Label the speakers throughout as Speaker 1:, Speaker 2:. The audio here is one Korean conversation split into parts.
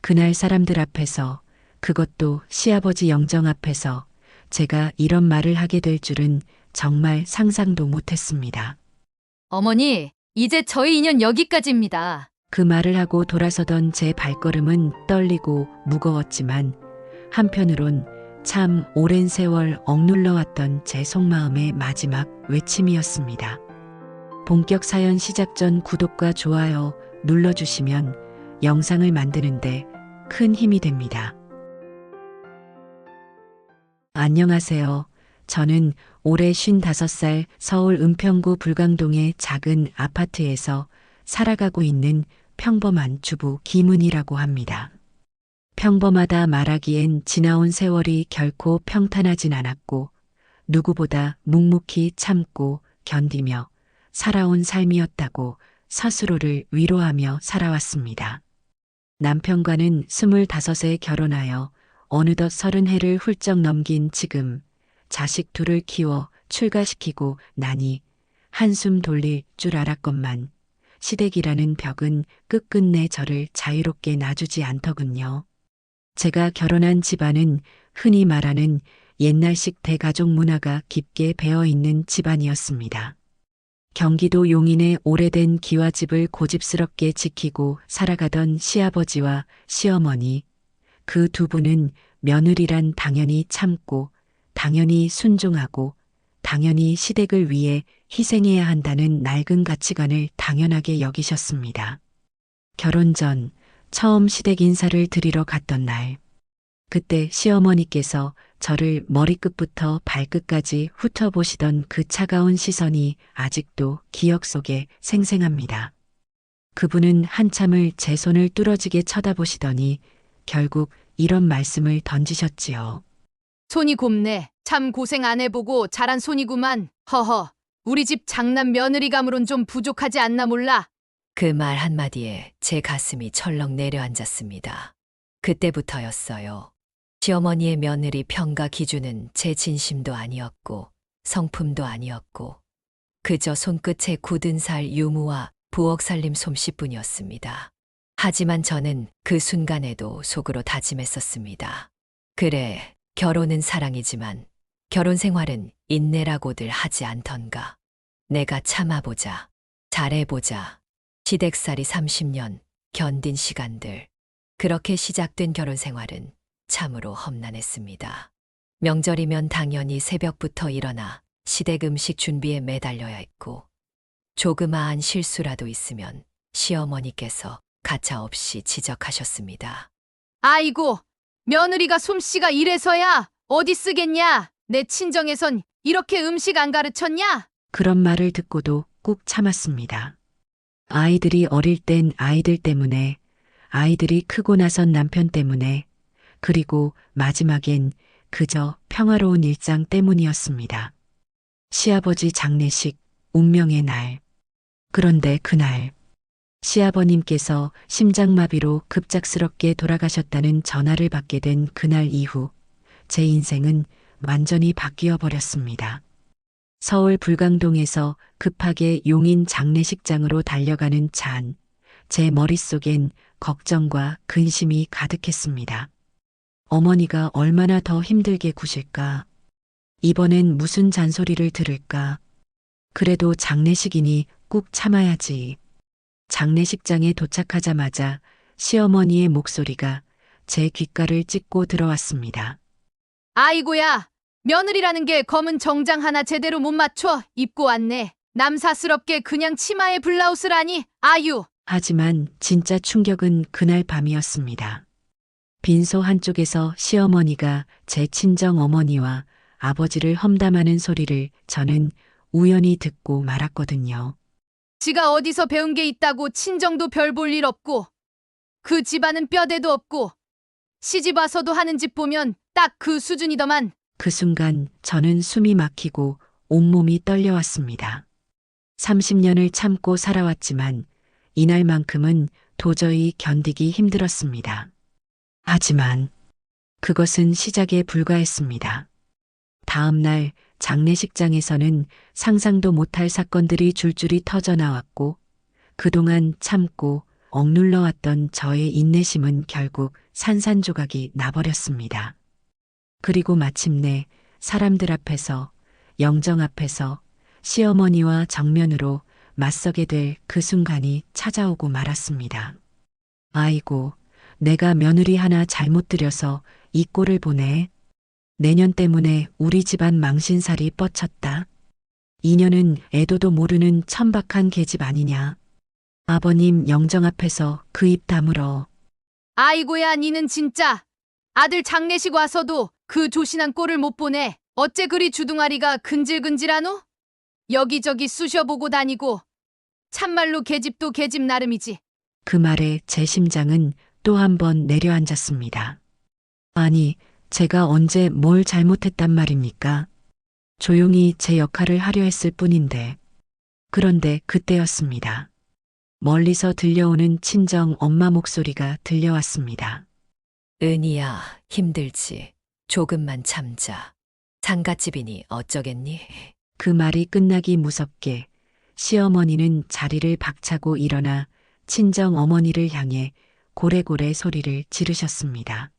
Speaker 1: 그날 사람들 앞에서, 그것도 시아버지 영정 앞에서 제가 이런 말을 하게 될 줄은 정말 상상도 못했습니다.
Speaker 2: 어머니, 이제 저희 인연 여기까지입니다.
Speaker 1: 그 말을 하고 돌아서던 제 발걸음은 떨리고 무거웠지만 한편으론 참 오랜 세월 억눌러 왔던 제 속마음의 마지막 외침이었습니다. 본격 사연 시작 전 구독과 좋아요 눌러주시면 영상을 만드는데 큰 힘이 됩니다. 안녕하세요. 저는 올해 55살 서울 은평구 불광동의 작은 아파트에서 살아가고 있는 평범한 주부 김은희라고 합니다. 평범하다 말하기엔 지나온 세월이 결코 평탄하진 않았고 누구보다 묵묵히 참고 견디며 살아온 삶이었다고 스스로를 위로하며 살아왔습니다. 남편과는 25에 결혼하여 어느덧 30해를 훌쩍 넘긴 지금 자식 둘을 키워 출가시키고 나니 한숨 돌릴 줄 알았건만 시댁이라는 벽은 끝끝내 저를 자유롭게 놔주지 않더군요. 제가 결혼한 집안은 흔히 말하는 옛날식 대가족 문화가 깊게 배어있는 집안이었습니다. 경기도 용인의 오래된 기와집을 고집스럽게 지키고 살아가던 시아버지와 시어머니, 그 두 분은 며느리란 당연히 참고, 당연히 순종하고, 당연히 시댁을 위해 희생해야 한다는 낡은 가치관을 당연하게 여기셨습니다. 결혼 전 처음 시댁 인사를 드리러 갔던 날, 그때 시어머니께서 저를 머리끝부터 발끝까지 훑어보시던 그 차가운 시선이 아직도 기억 속에 생생합니다. 그분은 한참을 제 손을 뚫어지게 쳐다보시더니 결국 이런 말씀을 던지셨지요.
Speaker 2: 손이 곱네. 참 고생 안 해보고 자란 손이구만. 허허. 우리 집 장남 며느리감으론 좀 부족하지 않나 몰라.
Speaker 3: 그 말 한마디에 제 가슴이 철렁 내려앉았습니다. 그때부터였어요. 시어머니의 며느리 평가 기준은 제 진심도 아니었고 성품도 아니었고 그저 손끝에 굳은 살 유무와 부엌 살림 솜씨뿐이었습니다. 하지만 저는 그 순간에도 속으로 다짐했었습니다. 그래, 결혼은 사랑이지만 결혼 생활은 인내라고들 하지 않던가. 내가 참아보자, 잘해보자. 시댁살이 30년 견딘 시간들. 그렇게 시작된 결혼 생활은 참으로 험난했습니다. 명절이면 당연히 새벽부터 일어나 시댁 음식 준비에 매달려야 했고 조그마한 실수라도 있으면 시어머니께서 가차없이 지적하셨습니다.
Speaker 2: 아이고, 며느리가 솜씨가 이래서야 어디 쓰겠냐. 내 친정에선 이렇게 음식 안 가르쳤냐?
Speaker 1: 그런 말을 듣고도 꾹 참았습니다. 아이들이 어릴 땐 아이들 때문에, 아이들이 크고 나선 남편 때문에, 그리고 마지막엔 그저 평화로운 일상 때문이었습니다. 시아버지 장례식, 운명의 날. 그런데 그날, 시아버님께서 심장마비로 급작스럽게 돌아가셨다는 전화를 받게 된 그날 이후, 제 인생은 완전히 바뀌어 버렸습니다. 서울 불광동에서 급하게 용인 장례식장으로 달려가는 찬, 제 머릿속엔 걱정과 근심이 가득했습니다. 어머니가 얼마나 더 힘들게 구실까? 이번엔 무슨 잔소리를 들을까? 그래도 장례식이니 꾹 참아야지. 장례식장에 도착하자마자 시어머니의 목소리가 제 귓가를 찢고 들어왔습니다.
Speaker 2: 아이고야, 며느리라는 게 검은 정장 하나 제대로 못 맞춰 입고 왔네. 남사스럽게 그냥 치마에 블라우스라니, 아유.
Speaker 1: 하지만 진짜 충격은 그날 밤이었습니다. 빈소 한쪽에서 시어머니가 제 친정 어머니와 아버지를 험담하는 소리를 저는 우연히 듣고 말았거든요.
Speaker 2: 지가 어디서 배운 게 있다고 친정도 별 볼 일 없고 그 집안은 뼈대도 없고 시집 와서도 하는 집 보면 딱 그 수준이더만.
Speaker 1: 그 순간 저는 숨이 막히고 온몸이 떨려왔습니다. 30년을 참고 살아왔지만 이날만큼은 도저히 견디기 힘들었습니다. 하지만 그것은 시작에 불과했습니다. 다음 날 장례식장에서는 상상도 못할 사건들이 줄줄이 터져 나왔고 그동안 참고 억눌러 왔던 저의 인내심은 결국 산산조각이 나버렸습니다. 그리고 마침내 사람들 앞에서, 영정 앞에서 시어머니와 정면으로 맞서게 될 그 순간이 찾아오고 말았습니다. 아이고, 내가 며느리 하나 잘못 들여서 이 꼴을 보네. 내년 때문에 우리 집안 망신살이 뻗쳤다. 이년은 애도도 모르는 천박한 계집 아니냐. 아버님 영정 앞에서 그 입 다물어.
Speaker 2: 아이고야, 니는 진짜 아들 장례식 와서도 그 조신한 꼴을 못 보네. 어째 그리 주둥아리가 근질근질하노? 여기저기 쑤셔보고 다니고 참말로 계집도 계집 나름이지.
Speaker 1: 그 말에 제 심장은 또 한 번 내려앉았습니다. 아니, 제가 언제 뭘 잘못했단 말입니까? 조용히 제 역할을 하려 했을 뿐인데. 그런데 그때였습니다. 멀리서 들려오는 친정 엄마 목소리가 들려왔습니다.
Speaker 3: 은희야, 힘들지. 조금만 참자. 장갓집이니 어쩌겠니?
Speaker 1: 그 말이 끝나기 무섭게 시어머니는 자리를 박차고 일어나 친정 어머니를 향해 고래고래 소리를 지르셨습니다.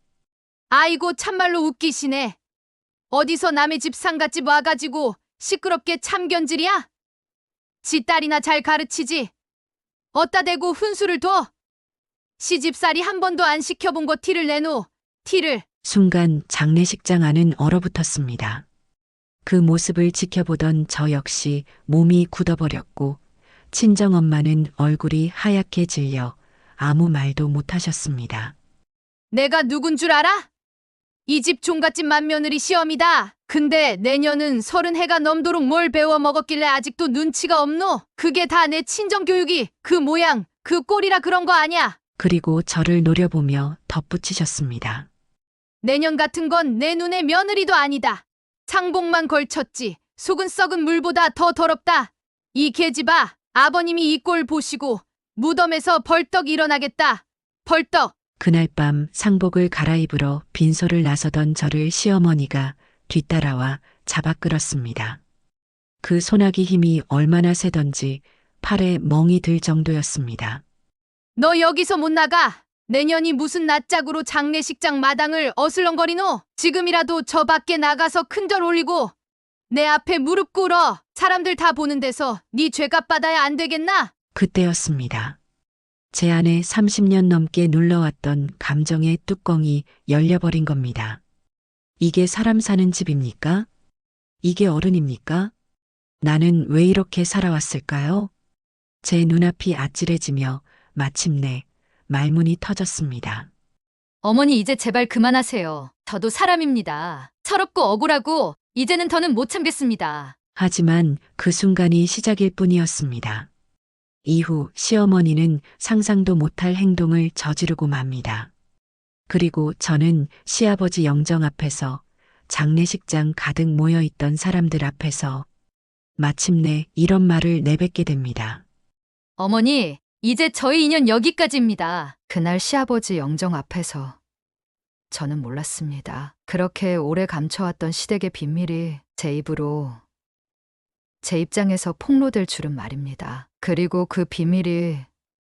Speaker 2: 아이고, 참말로 웃기시네. 어디서 남의 집 상갓집 와가지고 시끄럽게 참견질이야? 지 딸이나 잘 가르치지. 어따 대고 훈수를 둬. 시집살이 한 번도 안 시켜본 거 티를 내노. 티를.
Speaker 1: 순간 장례식장 안은 얼어붙었습니다. 그 모습을 지켜보던 저 역시 몸이 굳어버렸고 친정엄마는 얼굴이 하얗게 질려 아무 말도 못하셨습니다.
Speaker 2: 내가 누군 줄 알아? 이 집 종갓집 맏며느리 시엄이다. 근데 내년은 30해가 넘도록 뭘 배워 먹었길래 아직도 눈치가 없노? 그게 다 내 친정교육이 그 모양, 그 꼴이라 그런 거 아냐?
Speaker 1: 그리고 저를 노려보며 덧붙이셨습니다.
Speaker 2: 내년 같은 건 내 눈에 며느리도 아니다. 상복만 걸쳤지. 속은 썩은 물보다 더 더럽다. 이 계집아, 아버님이 이 꼴 보시고 무덤에서 벌떡 일어나겠다. 벌떡.
Speaker 1: 그날 밤 상복을 갈아입으러 빈소를 나서던 저를 시어머니가 뒤따라와 잡아 끌었습니다. 그 소나기 힘이 얼마나 세던지 팔에 멍이 들 정도였습니다.
Speaker 2: 너 여기서 못 나가. 내년이 무슨 낯짝으로 장례식장 마당을 어슬렁거리노? 지금이라도 저 밖에 나가서 큰절 올리고 내 앞에 무릎 꿇어. 사람들 다 보는 데서 네 죄값 받아야 안 되겠나?
Speaker 1: 그때였습니다. 제 안에 30년 넘게 눌러왔던 감정의 뚜껑이 열려버린 겁니다. 이게 사람 사는 집입니까? 이게 어른입니까? 나는 왜 이렇게 살아왔을까요? 제 눈앞이 아찔해지며 마침내 말문이 터졌습니다.
Speaker 2: 어머니, 이제 제발 그만하세요. 저도 사람입니다. 철없고 억울하고 이제는 더는 못 참겠습니다.
Speaker 1: 하지만 그 순간이 시작일 뿐이었습니다. 이후 시어머니는 상상도 못할 행동을 저지르고 맙니다. 그리고 저는 시아버지 영정 앞에서, 장례식장 가득 모여있던 사람들 앞에서 마침내 이런 말을 내뱉게 됩니다.
Speaker 2: 어머니, 이제 저희 인연 여기까지입니다.
Speaker 4: 그날 시아버지 영정 앞에서 저는 몰랐습니다. 그렇게 오래 감춰왔던 시댁의 비밀이 제 입으로, 제 입장에서 폭로될 줄은 말입니다. 그리고 그 비밀이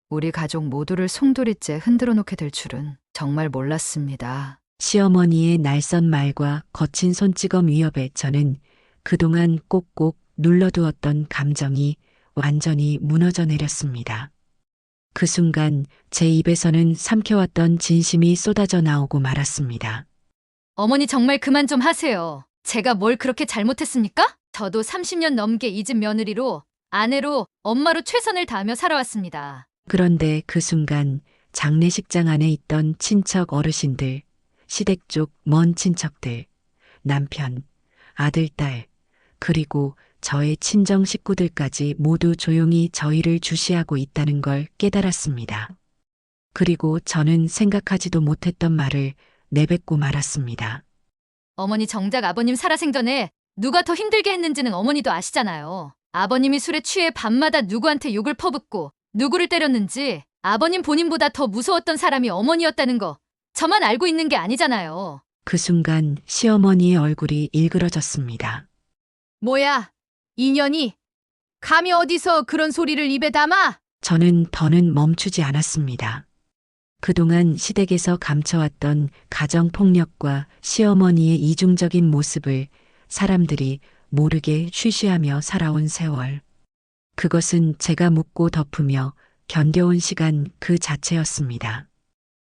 Speaker 4: 우리 가족 모두를 송두리째 흔들어 놓게 될 줄은 정말 몰랐습니다.
Speaker 1: 시어머니의 날선 말과 거친 손찌검 위협에 저는 그동안 꼭꼭 눌러두었던 감정이 완전히 무너져 내렸습니다. 그 순간 제 입에서는 삼켜왔던 진심이 쏟아져 나오고 말았습니다.
Speaker 2: 어머니, 정말 그만 좀 하세요. 제가 뭘 그렇게 잘못했습니까? 저도 30년 넘게 이 집 며느리로, 아내로, 엄마로 최선을 다하며 살아왔습니다.
Speaker 1: 그런데 그 순간 장례식장 안에 있던 친척 어르신들, 시댁 쪽 먼 친척들, 남편, 아들, 딸, 그리고 저의 친정 식구들까지 모두 조용히 저희를 주시하고 있다는 걸 깨달았습니다. 그리고 저는 생각하지도 못했던 말을 내뱉고 말았습니다.
Speaker 2: 어머니, 정작 아버님 살아생전에 누가 더 힘들게 했는지는 어머니도 아시잖아요. 아버님이 술에 취해 밤마다 누구한테 욕을 퍼붓고 누구를 때렸는지 아버님 본인보다 더 무서웠던 사람이 어머니였다는 거 저만 알고 있는 게 아니잖아요.
Speaker 1: 그 순간 시어머니의 얼굴이 일그러졌습니다.
Speaker 2: 뭐야, 인연이? 감히 어디서 그런 소리를 입에 담아?
Speaker 1: 저는 더는 멈추지 않았습니다. 그동안 시댁에서 감춰왔던 가정폭력과 시어머니의 이중적인 모습을 사람들이 모르게 쉬쉬하며 살아온 세월. 그것은 제가 묻고 덮으며 견뎌온 시간 그 자체였습니다.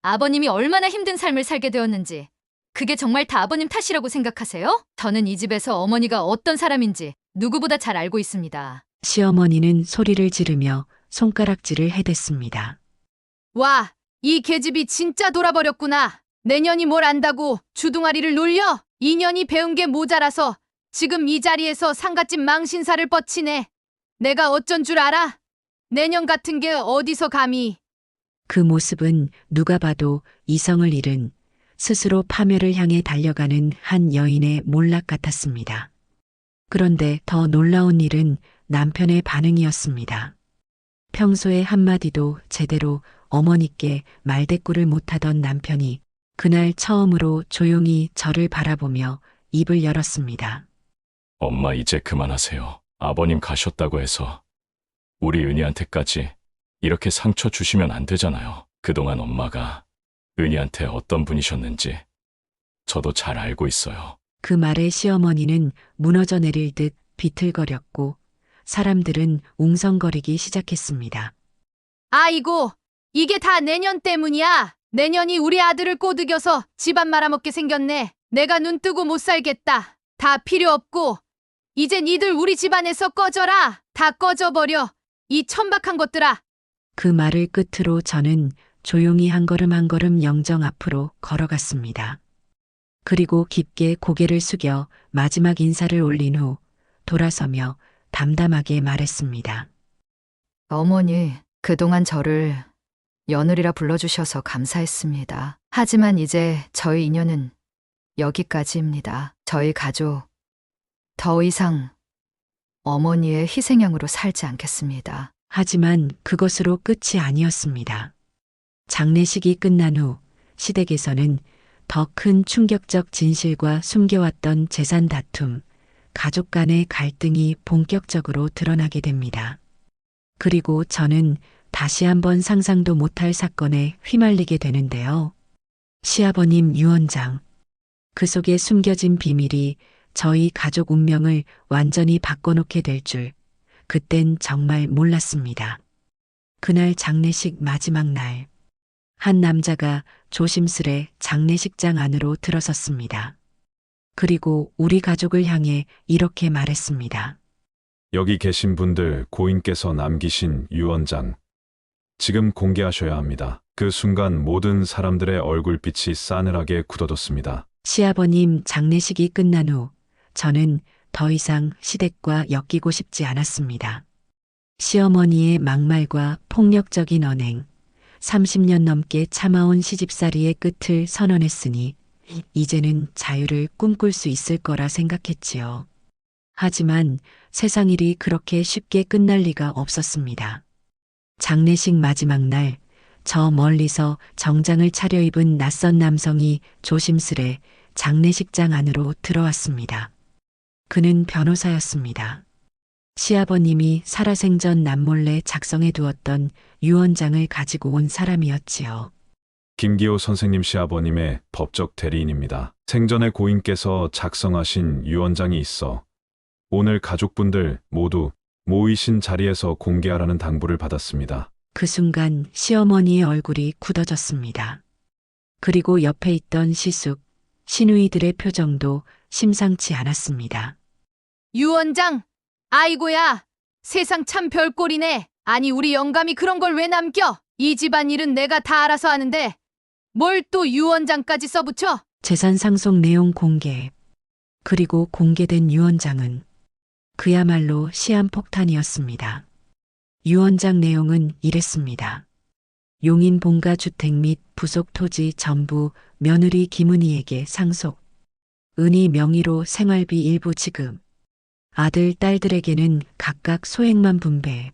Speaker 2: 아버님이 얼마나 힘든 삶을 살게 되었는지 그게 정말 다 아버님 탓이라고 생각하세요? 저는 이 집에서 어머니가 어떤 사람인지 누구보다 잘 알고 있습니다.
Speaker 1: 시어머니는 소리를 지르며 손가락질을 해댔습니다.
Speaker 2: 와, 이 계집이 진짜 돌아버렸구나. 내년이 뭘 안다고 주둥아리를 놀려? 2년이 배운 게 모자라서 지금 이 자리에서 상갓집 망신살을 뻗치네. 내가 어쩐 줄 알아? 내년 같은 게 어디서 감히.
Speaker 1: 그 모습은 누가 봐도 이성을 잃은 스스로 파멸을 향해 달려가는 한 여인의 몰락 같았습니다. 그런데 더 놀라운 일은 남편의 반응이었습니다. 평소에 한마디도 제대로 어머니께 말대꾸를 못하던 남편이 그날 처음으로 조용히 저를 바라보며 입을 열었습니다.
Speaker 5: 엄마 이제 그만하세요. 아버님 가셨다고 해서 우리 은희한테까지 이렇게 상처 주시면 안 되잖아요. 그동안 엄마가 은희한테 어떤 분이셨는지 저도 잘 알고 있어요.
Speaker 1: 그 말에 시어머니는 무너져 내릴 듯 비틀거렸고 사람들은 웅성거리기 시작했습니다.
Speaker 2: 아이고, 이게 다 내년 때문이야. 내년이 우리 아들을 꼬드겨서 집안 말아먹게 생겼네. 내가 눈 뜨고 못 살겠다. 다 필요 없고 이제 니들 우리 집안에서 꺼져라. 다 꺼져버려. 이 천박한 것들아.
Speaker 1: 그 말을 끝으로 저는 조용히 한 걸음 영정 앞으로 걸어갔습니다. 그리고 깊게 고개를 숙여 마지막 인사를 올린 후 돌아서며 담담하게 말했습니다.
Speaker 4: 어머니, 그동안 저를 며느리라 불러주셔서 감사했습니다. 하지만 이제 저희 인연은 여기까지입니다. 저희 가족, 더 이상 어머니의 희생양으로 살지 않겠습니다.
Speaker 1: 하지만 그것으로 끝이 아니었습니다. 장례식이 끝난 후 시댁에서는 더 큰 충격적 진실과 숨겨왔던 재산 다툼, 가족 간의 갈등이 본격적으로 드러나게 됩니다. 그리고 저는 다시 한번 상상도 못할 사건에 휘말리게 되는데요. 시아버님 유언장. 그 속에 숨겨진 비밀이 저희 가족 운명을 완전히 바꿔놓게 될 줄 그땐 정말 몰랐습니다. 그날 장례식 마지막 날, 한 남자가 조심스레 장례식장 안으로 들어섰습니다. 그리고 우리 가족을 향해 이렇게 말했습니다.
Speaker 6: 여기 계신 분들 고인께서 남기신 유언장, 지금 공개하셔야 합니다. 그 순간 모든 사람들의 얼굴빛이 싸늘하게 굳어졌습니다.
Speaker 1: 시아버님 장례식이 끝난 후 저는 더 이상 시댁과 엮이고 싶지 않았습니다. 시어머니의 막말과 폭력적인 언행, 30년 넘게 참아온 시집살이의 끝을 선언했으니 이제는 자유를 꿈꿀 수 있을 거라 생각했지요. 하지만 세상 일이 그렇게 쉽게 끝날 리가 없었습니다. 장례식 마지막 날, 저 멀리서 정장을 차려입은 낯선 남성이 조심스레 장례식장 안으로 들어왔습니다. 그는 변호사였습니다. 시아버님이 살아생전 남몰래 작성해 두었던 유언장을 가지고 온 사람이었지요.
Speaker 6: 김기호 선생님 시아버님의 법적 대리인입니다. 생전에 고인께서 작성하신 유언장이 있어 오늘 가족분들 모두 모이신 자리에서 공개하라는 당부를 받았습니다.
Speaker 1: 그 순간 시어머니의 얼굴이 굳어졌습니다. 그리고 옆에 있던 시숙, 시누이들의 표정도 심상치 않았습니다.
Speaker 2: 유언장, 아이고야, 세상 참 별꼴이네. 아니 우리 영감이 그런 걸 왜 남겨? 이 집안 일은 내가 다 알아서 하는데 뭘 또 유언장까지 써붙여?
Speaker 1: 재산 상속 내용 공개. 그리고 공개된 유언장은 그야말로 시한폭탄이었습니다. 유언장 내용은 이랬습니다. 용인 본가 주택 및 부속 토지 전부 며느리 김은희에게 상속. 은희 명의로 생활비 일부 지급. 아들, 딸들에게는 각각 소액만 분배.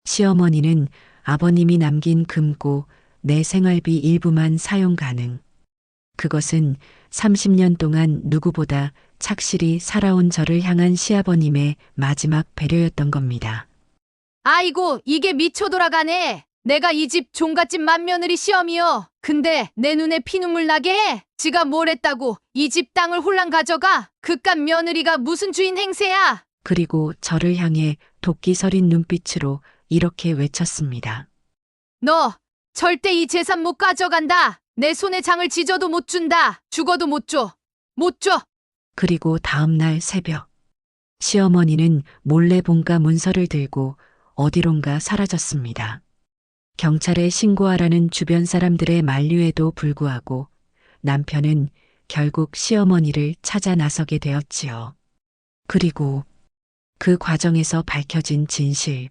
Speaker 1: 시어머니는 아버님이 남긴 금고 내 생활비 일부만 사용 가능. 그것은 30년 동안 누구보다 착실히 살아온 저를 향한 시아버님의 마지막 배려였던 겁니다.
Speaker 2: 아이고, 이게 미쳐 돌아가네. 내가 이 집 종갓집 맏며느리 시험이여. 근데 내 눈에 피눈물 나게 해. 지가 뭘 했다고 이 집 땅을 홀랑 가져가? 그깟 며느리가 무슨 주인 행세야?
Speaker 1: 그리고 저를 향해 도끼 서린 눈빛으로 이렇게 외쳤습니다.
Speaker 2: 너 절대 이 재산 못 가져간다. 내 손에 장을 지져도 못 준다. 죽어도 못 줘. 못 줘.
Speaker 1: 그리고 다음 날 새벽, 시어머니는 몰래 본가 문서를 들고 어디론가 사라졌습니다. 경찰에 신고하라는 주변 사람들의 만류에도 불구하고 남편은 결국 시어머니를 찾아 나서게 되었지요. 그리고 그 과정에서 밝혀진 진실.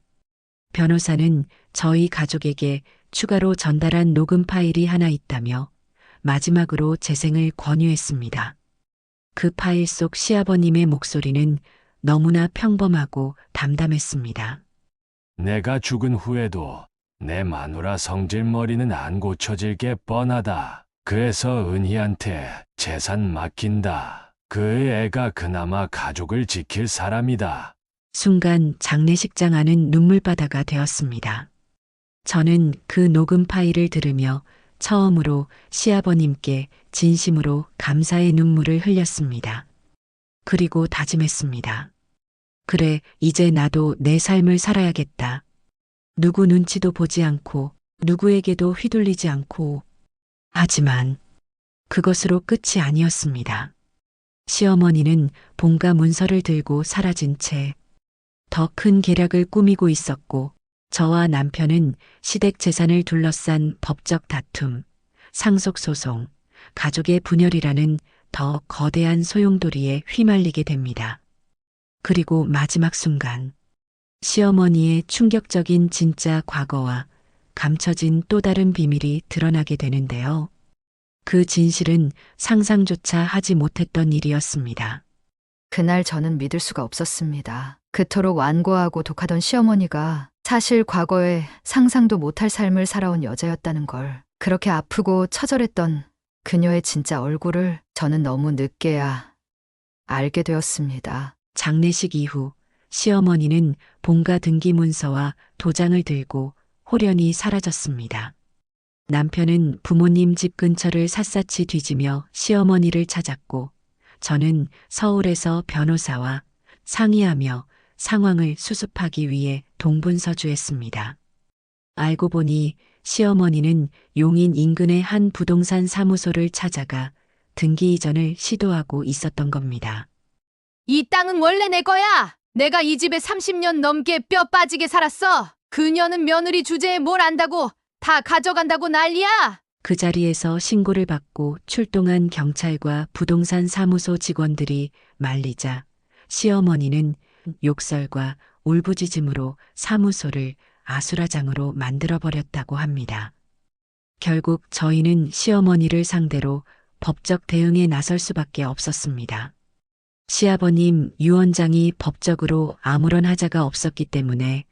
Speaker 1: 변호사는 저희 가족에게 추가로 전달한 녹음 파일이 하나 있다며 마지막으로 재생을 권유했습니다. 그 파일 속 시아버님의 목소리는 너무나 평범하고 담담했습니다.
Speaker 7: 내가 죽은 후에도 내 마누라 성질머리는 안 고쳐질 게 뻔하다. 그래서 은희한테 재산 맡긴다. 그 애가 그나마 가족을 지킬 사람이다.
Speaker 1: 순간 장례식장 안은 눈물바다가 되었습니다. 저는 그 녹음 파일을 들으며 처음으로 시아버님께 진심으로 감사의 눈물을 흘렸습니다. 그리고 다짐했습니다. 그래, 이제 나도 내 삶을 살아야겠다. 누구 눈치도 보지 않고 누구에게도 휘둘리지 않고. 하지만 그것으로 끝이 아니었습니다. 시어머니는 본가 문서를 들고 사라진 채 더 큰 계략을 꾸미고 있었고, 저와 남편은 시댁 재산을 둘러싼 법적 다툼, 상속소송, 가족의 분열이라는 더 거대한 소용돌이에 휘말리게 됩니다. 그리고 마지막 순간, 시어머니의 충격적인 진짜 과거와 감춰진 또 다른 비밀이 드러나게 되는데요. 그 진실은 상상조차 하지 못했던 일이었습니다.
Speaker 4: 그날 저는 믿을 수가 없었습니다. 그토록 완고하고 독하던 시어머니가 사실 과거에 상상도 못할 삶을 살아온 여자였다는 걸, 그렇게 아프고 처절했던 그녀의 진짜 얼굴을 저는 너무 늦게야 알게 되었습니다.
Speaker 1: 장례식 이후 시어머니는 본가 등기 문서와 도장을 들고 홀연히 사라졌습니다. 남편은 부모님 집 근처를 샅샅이 뒤지며 시어머니를 찾았고, 저는 서울에서 변호사와 상의하며 상황을 수습하기 위해 동분서주했습니다. 알고 보니 시어머니는 용인 인근의 한 부동산 사무소를 찾아가 등기 이전을 시도하고 있었던 겁니다.
Speaker 2: 이 땅은 원래 내 거야. 내가 이 집에 30년 넘게 뼈 빠지게 살았어. 그녀는 며느리 주제에 뭘 안다고 다 가져간다고 난리야.
Speaker 1: 그 자리에서 신고를 받고 출동한 경찰과 부동산 사무소 직원들이 말리자 시어머니는 욕설과 울부짖음으로 사무소를 아수라장으로 만들어버렸다고 합니다. 결국 저희는 시어머니를 상대로 법적 대응에 나설 수밖에 없었습니다. 시아버님 유언장이 법적으로 아무런 하자가 없었기 때문에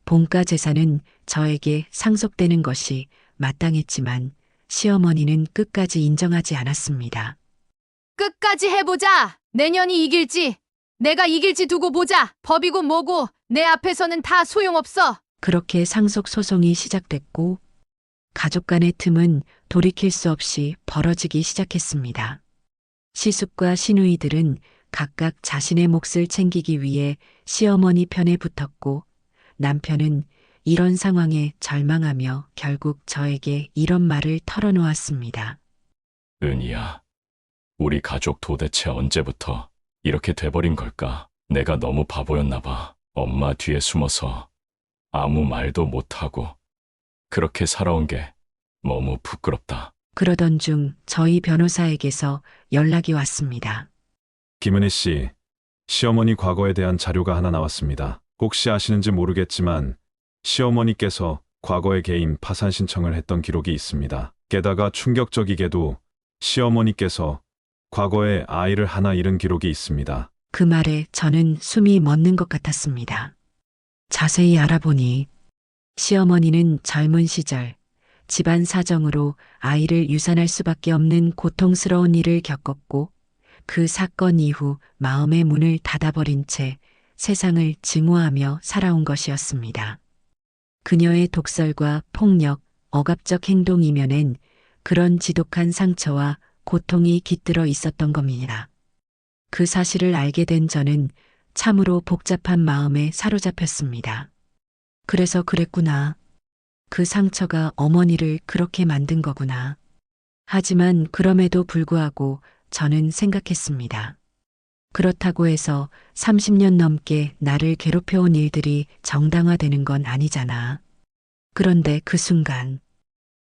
Speaker 1: 본가 재산은 저에게 상속되는 것이 마땅했지만 시어머니는 끝까지 인정하지 않았습니다.
Speaker 2: 끝까지 해보자. 내년이 이길지 내가 이길지 두고 보자. 법이고 뭐고 내 앞에서는 다 소용없어.
Speaker 1: 그렇게 상속 소송이 시작됐고 가족 간의 틈은 돌이킬 수 없이 벌어지기 시작했습니다. 시숙과 시누이들은 각각 자신의 몫을 챙기기 위해 시어머니 편에 붙었고, 남편은 이런 상황에 절망하며 결국 저에게 이런 말을 털어놓았습니다.
Speaker 5: 은희야, 우리 가족 도대체 언제부터 이렇게 돼버린 걸까? 내가 너무 바보였나 봐. 엄마 뒤에 숨어서 아무 말도 못하고 그렇게 살아온 게 너무 부끄럽다.
Speaker 1: 그러던 중 저희 변호사에게서 연락이 왔습니다.
Speaker 6: 김은희 씨, 시어머니 과거에 대한 자료가 하나 나왔습니다. 혹시 아시는지 모르겠지만 시어머니께서 과거에 개인 파산 신청을 했던 기록이 있습니다. 게다가 충격적이게도 시어머니께서 과거에 아이를 하나 잃은 기록이 있습니다.
Speaker 1: 그 말에 저는 숨이 멎는 것 같았습니다. 자세히 알아보니 시어머니는 젊은 시절 집안 사정으로 아이를 유산할 수밖에 없는 고통스러운 일을 겪었고, 그 사건 이후 마음의 문을 닫아버린 채 세상을 증오하며 살아온 것이었습니다. 그녀의 독설과 폭력, 억압적 행동 이면엔 그런 지독한 상처와 고통이 깃들어 있었던 겁니다. 그 사실을 알게 된 저는 참으로 복잡한 마음에 사로잡혔습니다. 그래서 그랬구나. 그 상처가 어머니를 그렇게 만든 거구나. 하지만 그럼에도 불구하고 저는 생각했습니다. 그렇다고 해서 30년 넘게 나를 괴롭혀온 일들이 정당화되는 건 아니잖아. 그런데 그 순간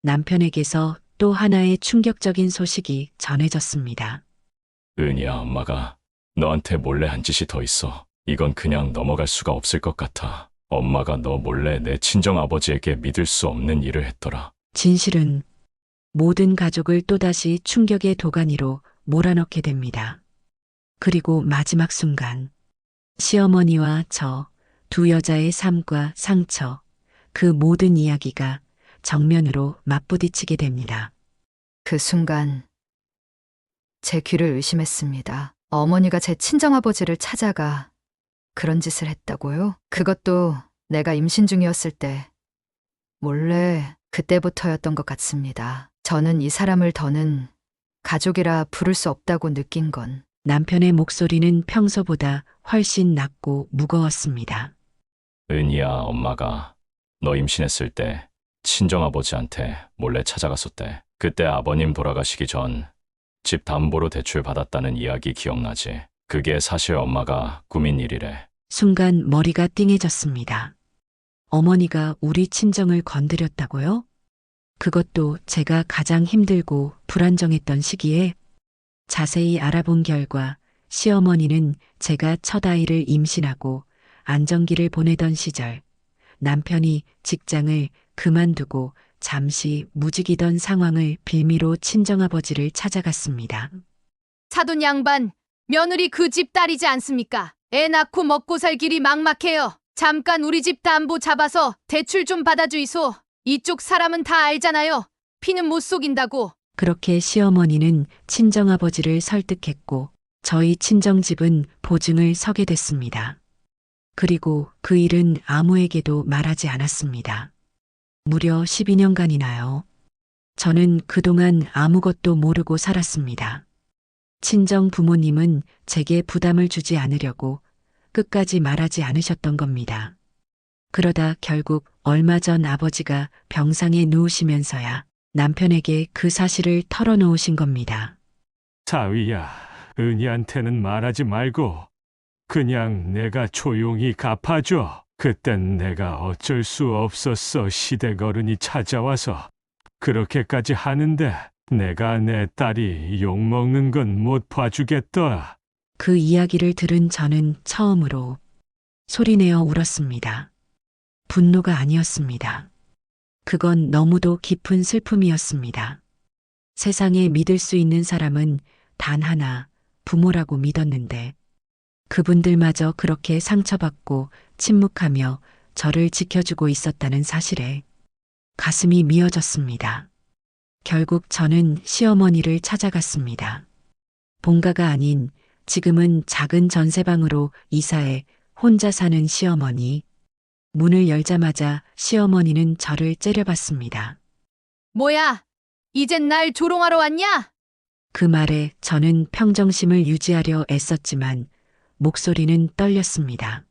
Speaker 1: 남편에게서 또 하나의 충격적인 소식이 전해졌습니다.
Speaker 5: 은희야, 엄마가 너한테 몰래 한 짓이 더 있어. 이건 그냥 넘어갈 수가 없을 것 같아. 엄마가 너 몰래 내 친정아버지에게 믿을 수 없는 일을 했더라.
Speaker 1: 진실은 모든 가족을 또다시 충격의 도가니로 몰아넣게 됩니다. 그리고 마지막 순간 시어머니와 저 두 여자의 삶과 상처, 그 모든 이야기가 정면으로 맞부딪히게 됩니다.
Speaker 4: 그 순간 제 귀를 의심했습니다. 어머니가 제 친정아버지를 찾아가 그런 짓을 했다고요? 그것도 내가 임신 중이었을 때 몰래 그때부터였던 것 같습니다. 저는 이 사람을 더는 가족이라 부를 수 없다고 느낀 건
Speaker 1: 남편의 목소리는 평소보다 훨씬 낮고 무거웠습니다.
Speaker 5: 은희야, 엄마가 너 임신했을 때 친정아버지한테 몰래 찾아갔었대. 그때 아버님 돌아가시기 전 집 담보로 대출 받았다는 이야기 기억나지? 그게 사실 엄마가 꾸민 일이래.
Speaker 1: 순간 머리가 띵해졌습니다. 어머니가 우리 친정을 건드렸다고요? 그것도 제가 가장 힘들고 불안정했던 시기에 자세히 알아본 결과 시어머니는 제가 첫 아이를 임신하고 안정기를 보내던 시절 남편이 직장을 그만두고 잠시 무직이던 상황을 빌미로 친정아버지를 찾아갔습니다.
Speaker 2: 사돈 양반, 며느리 그 집 딸이지 않습니까? 애 낳고 먹고 살 길이 막막해요. 잠깐 우리 집 담보 잡아서 대출 좀 받아주이소. 이쪽 사람은 다 알잖아요. 피는 못 속인다고.
Speaker 1: 그렇게 시어머니는 친정아버지를 설득했고 저희 친정집은 보증을 서게 됐습니다. 그리고 그 일은 아무에게도 말하지 않았습니다. 무려 12년간이나요. 저는 그동안 아무것도 모르고 살았습니다. 친정 부모님은 제게 부담을 주지 않으려고 끝까지 말하지 않으셨던 겁니다. 그러다 결국 얼마 전 아버지가 병상에 누우시면서야 남편에게 그 사실을 털어놓으신 겁니다.
Speaker 7: 사위야, 은희한테는 말하지 말고 그냥 내가 조용히 갚아줘. 그땐 내가 어쩔 수 없었어. 시댁 어른이 찾아와서 그렇게까지 하는데 내가 내 딸이 욕먹는 건 못 봐주겠다.
Speaker 1: 그 이야기를 들은 저는 처음으로 소리내어 울었습니다. 분노가 아니었습니다. 그건 너무도 깊은 슬픔이었습니다. 세상에 믿을 수 있는 사람은 단 하나, 부모라고 믿었는데 그분들마저 그렇게 상처받고 침묵하며 저를 지켜주고 있었다는 사실에 가슴이 미어졌습니다. 결국 저는 시어머니를 찾아갔습니다. 본가가 아닌 지금은 작은 전세방으로 이사해 혼자 사는 시어머니. 문을 열자마자 시어머니는 저를 째려봤습니다.
Speaker 2: 뭐야? 이젠 날 조롱하러 왔냐?
Speaker 1: 그 말에 저는 평정심을 유지하려 애썼지만 목소리는 떨렸습니다.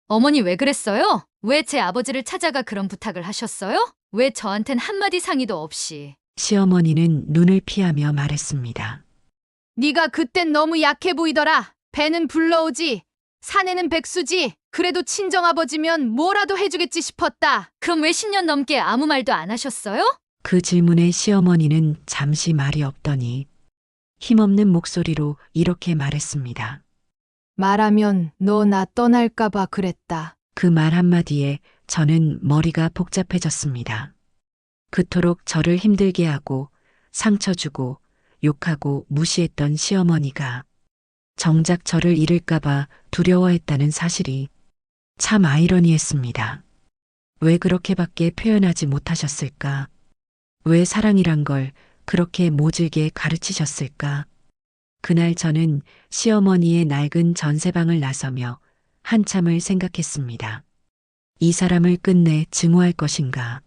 Speaker 8: 어머니 왜 그랬어요? 왜 제 아버지를 찾아가 그런 부탁을 하셨어요? 왜 저한텐 한마디 상의도 없이.
Speaker 1: 시어머니는 눈을 피하며 말했습니다.
Speaker 2: 네가 그땐 너무 약해 보이더라. 배는 불러오지. 사내는 백수지. 그래도 친정아버지면 뭐라도 해주겠지 싶었다.
Speaker 8: 그럼 왜 10년 넘게 아무 말도 안 하셨어요?
Speaker 1: 그 질문에 시어머니는 잠시 말이 없더니 힘없는 목소리로 이렇게 말했습니다.
Speaker 2: 말하면 너 나 떠날까봐 그랬다.
Speaker 1: 그 말 한마디에 저는 머리가 복잡해졌습니다. 그토록 저를 힘들게 하고 상처 주고 욕하고 무시했던 시어머니가 정작 저를 잃을까봐 두려워했다는 사실이 참 아이러니했습니다. 왜 그렇게밖에 표현하지 못하셨을까? 왜 사랑이란 걸 그렇게 모질게 가르치셨을까? 그날 저는 시어머니의 낡은 전세방을 나서며 한참을 생각했습니다. 이 사람을 끝내 증오할 것인가?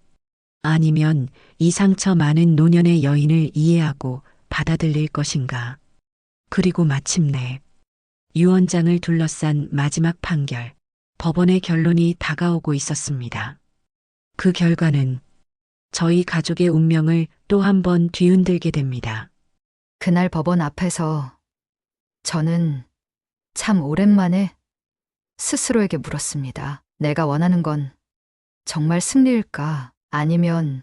Speaker 1: 아니면 이 상처 많은 노년의 여인을 이해하고 받아들일 것인가? 그리고 마침내 유언장을 둘러싼 마지막 판결, 법원의 결론이 다가오고 있었습니다. 그 결과는 저희 가족의 운명을 또 한 번 뒤흔들게 됩니다.
Speaker 4: 그날 법원 앞에서 저는 참 오랜만에 스스로에게 물었습니다. 내가 원하는 건 정말 승리일까? 아니면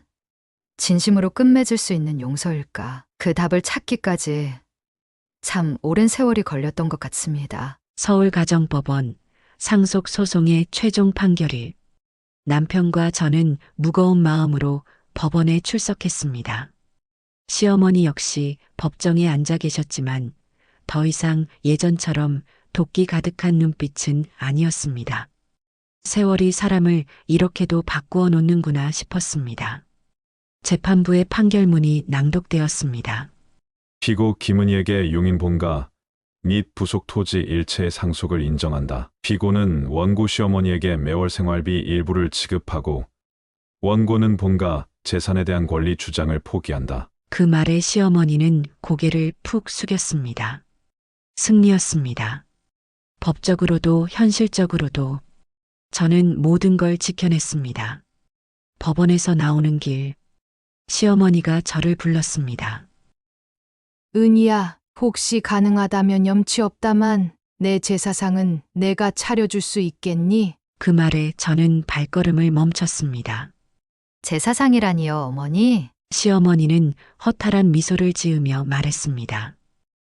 Speaker 4: 진심으로 끝맺을 수 있는 용서일까? 그 답을 찾기까지 참 오랜 세월이 걸렸던 것 같습니다.
Speaker 1: 서울가정법원 상속 소송의 최종 판결일. 남편과 저는 무거운 마음으로 법원에 출석했습니다. 시어머니 역시 법정에 앉아 계셨지만 더 이상 예전처럼 도끼 가득한 눈빛은 아니었습니다. 세월이 사람을 이렇게도 바꾸어 놓는구나 싶었습니다. 재판부의 판결문이 낭독되었습니다.
Speaker 6: 피고 김은희에게 용인 본가 및 부속 토지 일체의 상속을 인정한다. 피고는 원고 시어머니에게 매월 생활비 일부를 지급하고 원고는 본가 재산에 대한 권리 주장을 포기한다.
Speaker 1: 그 말에 시어머니는 고개를 푹 숙였습니다. 승리였습니다. 법적으로도 현실적으로도 저는 모든 걸 지켜냈습니다. 법원에서 나오는 길, 시어머니가 저를 불렀습니다.
Speaker 2: 은희야, 혹시 가능하다면 염치 없다만 내 제사상은 내가 차려줄 수 있겠니?
Speaker 1: 그 말에 저는 발걸음을 멈췄습니다.
Speaker 4: 제사상이라니요, 어머니?
Speaker 1: 시어머니는 허탈한 미소를 지으며 말했습니다.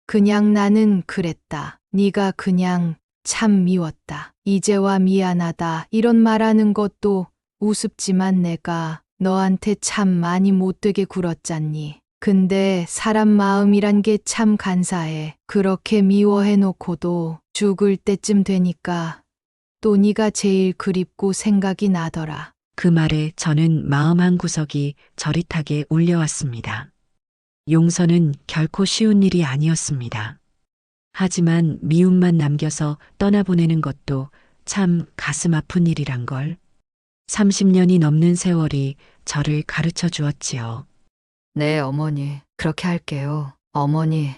Speaker 2: 그냥 나는 그랬다. 네가 그냥 참 미웠다. 이제와 미안하다. 이런 말하는 것도 우습지만 내가 너한테 참 많이 못되게 굴었잖니. 근데 사람 마음이란 게 참 간사해. 그렇게 미워해 놓고도 죽을 때쯤 되니까 또 네가 제일 그립고 생각이 나더라.
Speaker 1: 그 말에 저는 마음 한 구석이 저릿하게 울려왔습니다. 용서는 결코 쉬운 일이 아니었습니다. 하지만 미움만 남겨서 떠나보내는 것도 참 가슴 아픈 일이란 걸. 30년이 넘는 세월이 저를 가르쳐 주었지요.
Speaker 4: 네, 어머니. 그렇게 할게요. 어머니,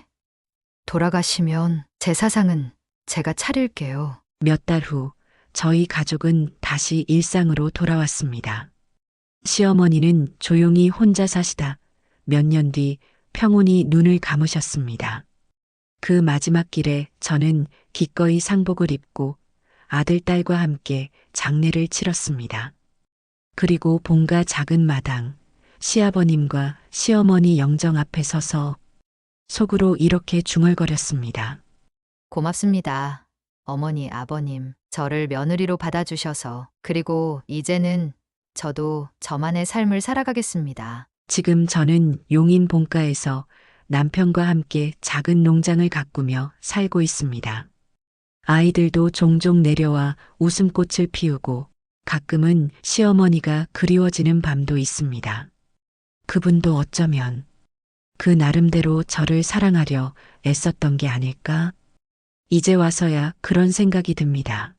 Speaker 4: 돌아가시면 제사상은 제가 차릴게요.
Speaker 1: 몇 달 후 저희 가족은 다시 일상으로 돌아왔습니다. 시어머니는 조용히 혼자 사시다 몇 년 뒤 평온히 눈을 감으셨습니다. 그 마지막 길에 저는 기꺼이 상복을 입고 아들, 딸과 함께 장례를 치렀습니다. 그리고 본가 작은 마당, 시아버님과 시어머니 영정 앞에 서서 속으로 이렇게 중얼거렸습니다.
Speaker 4: 고맙습니다. 어머니, 아버님. 저를 며느리로 받아주셔서. 그리고 이제는 저도 저만의 삶을 살아가겠습니다.
Speaker 1: 지금 저는 용인 본가에서 남편과 함께 작은 농장을 가꾸며 살고 있습니다. 아이들도 종종 내려와 웃음꽃을 피우고 가끔은 시어머니가 그리워지는 밤도 있습니다. 그분도 어쩌면 그 나름대로 저를 사랑하려 애썼던 게 아닐까? 이제 와서야 그런 생각이 듭니다.